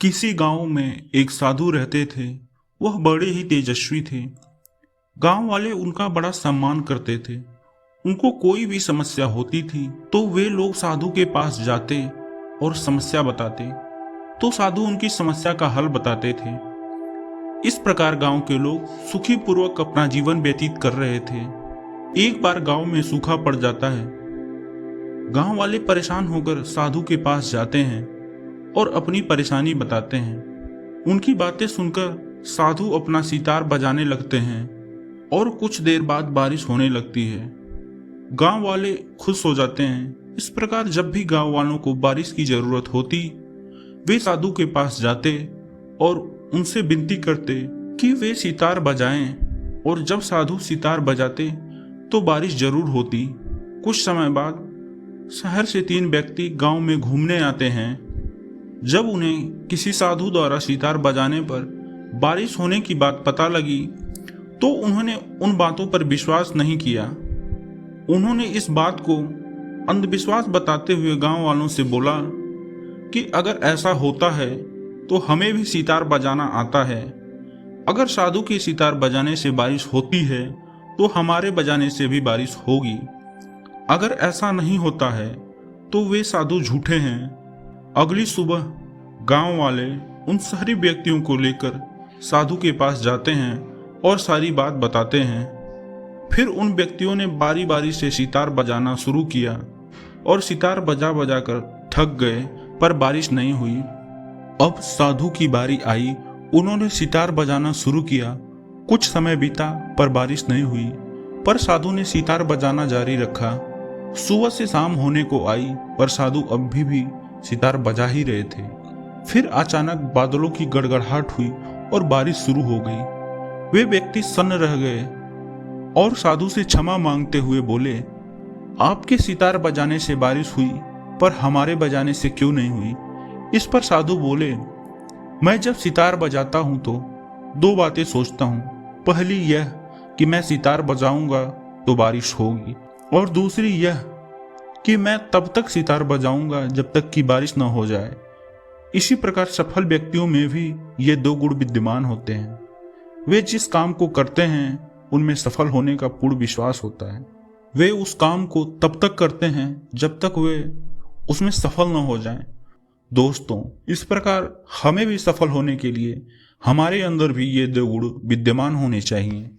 किसी गांव में एक साधु रहते थे। वह बड़े ही तेजस्वी थे। गांव वाले उनका बड़ा सम्मान करते थे। उनको कोई भी समस्या होती थी तो वे लोग साधु के पास जाते और समस्या बताते तो साधु उनकी समस्या का हल बताते थे। इस प्रकार गांव के लोग सुखी पूर्वक अपना जीवन व्यतीत कर रहे थे। एक बार गांव में सूखा पड़ जाता है। गांव वाले परेशान होकर साधु के पास जाते हैं और अपनी परेशानी बताते हैं। उनकी बातें सुनकर साधु अपना सितार बजाने लगते हैं और कुछ देर बाद बारिश होने लगती है। गांव वाले खुश हो जाते हैं। इस प्रकार जब भी गांव वालों को बारिश की जरूरत होती वे साधु के पास जाते और उनसे विनती करते कि वे सितार बजाएं, और जब साधु सितार बजाते तो बारिश जरूर होती। कुछ समय बाद शहर से 3 व्यक्ति गांव में घूमने आते हैं। जब उन्हें किसी साधु द्वारा सितार बजाने पर बारिश होने की बात पता लगी तो उन्होंने उन बातों पर विश्वास नहीं किया। उन्होंने इस बात को अंधविश्वास बताते हुए गांव वालों से बोला कि अगर ऐसा होता है तो हमें भी सितार बजाना आता है। अगर साधु की सितार बजाने से बारिश होती है तो हमारे बजाने से भी बारिश होगी। अगर ऐसा नहीं होता है तो वे साधु झूठे हैं। अगली सुबह गांव वाले उन सारे व्यक्तियों को लेकर साधु के पास जाते हैं और सारी बात बताते हैं। फिर उन व्यक्तियों ने बारी बारी से सितार बजाना शुरू किया और सितार बजा बजा कर थक गए, पर बारिश नहीं हुई। अब साधु की बारी आई। उन्होंने सितार बजाना शुरू किया। कुछ समय बीता पर बारिश नहीं हुई, पर साधु ने सितार बजाना जारी रखा। सुबह से शाम होने को आई पर साधु अभी भी सितार बजा ही रहे थे। फिर अचानक बादलों की गड़गड़ाहट हुई और बारिश शुरू हो गई। वे व्यक्ति सन्न रह गए और साधु से क्षमा मांगते हुए बोले, आपके सितार बजाने से बारिश हुई पर हमारे बजाने से क्यों नहीं हुई। इस पर साधु बोले, मैं जब सितार बजाता हूं तो 2 बातें सोचता हूं। पहली यह कि मैं सितार बजाऊंगा तो बारिश होगी, और दूसरी यह कि मैं तब तक सितार बजाऊंगा जब तक कि बारिश न हो जाए। इसी प्रकार सफल व्यक्तियों में भी ये 2 गुण विद्यमान होते हैं। वे जिस काम को करते हैं उनमें सफल होने का पूर्ण विश्वास होता है। वे उस काम को तब तक करते हैं जब तक वे उसमें सफल न हो जाएं। दोस्तों, इस प्रकार हमें भी सफल होने के लिए हमारे अंदर भी ये 2 गुण विद्यमान होने चाहिए।